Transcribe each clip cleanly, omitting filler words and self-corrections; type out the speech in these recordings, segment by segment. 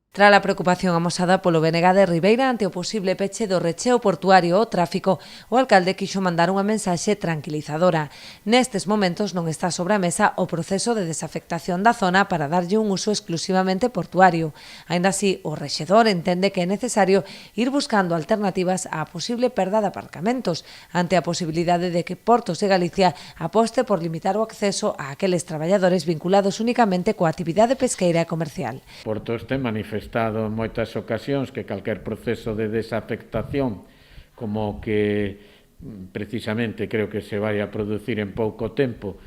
Tras a preocupación amosada polo BNG de Ribeira ante o posible peche do recheo portuario ao tráfico, o alcalde quixo mandar unha mensaxe tranquilizadora. Nestes momentos non está sobre a mesa o proceso de desafectación da zona para darlle un uso exclusivamente portuario. Aínda así, o rexedor entende que é necesario ir buscando alternativas á posible perda de aparcamentos, ante a posibilidade de que Portos de Galicia aposte por limitar o acceso a aqueles traballadores vinculados únicamente coa actividade pesqueira e comercial. Portos ten manifestado en moitas ocasións que calquer proceso de desafectación como que precisamente creo que se vai a producir en pouco tempo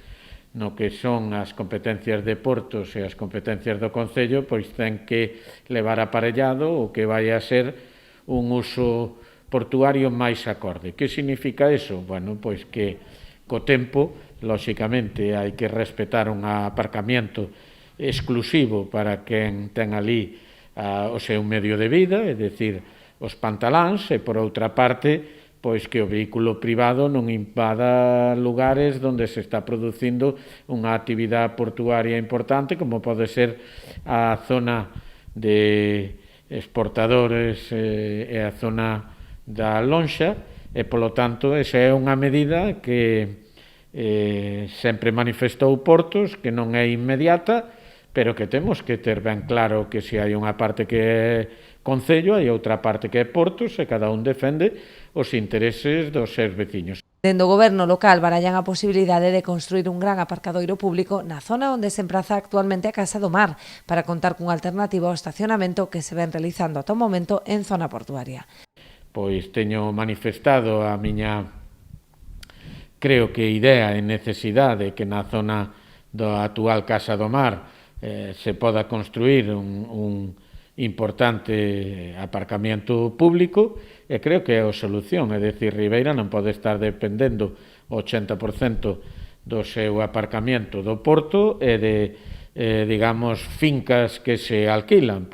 no que son as competencias de Portos e as competencias do Concello, pois ten que levar aparellado o que vai a ser un uso portuario máis acorde. Que significa eso? Bueno, pois que co tempo, lóxicamente, hai que respetar un aparcamiento exclusivo para quen ten ali o seu medio de vida, é dicir, os pantaláns, e por outra parte, pois que o vehículo privado non invada lugares onde se está producindo unha actividade portuaria importante, como pode ser a zona de exportadores e a zona da lonxa, e polo tanto esa é unha medida que sempre manifestou Portos, que non é inmediata, pero que temos que ter ben claro que se hai unha parte que é Concello e outra parte que é Portos e cada un defende os intereses dos seus veciños. Dende o goberno local barallan a posibilidade de construir un gran aparcadoiro público na zona onde se empraza actualmente a Casa do Mar para contar cunha alternativa ao estacionamento que se ven realizando ata o momento en zona portuaria. Pois teño manifestado a miña, creo que idea e necesidade que na zona da actual Casa do Mar se poda construir un importante aparcamiento público e creo que é a solución, é dicir, Ribeira non pode estar dependendo o 80% do seu aparcamiento do porto e de, digamos, fincas que se alquilan.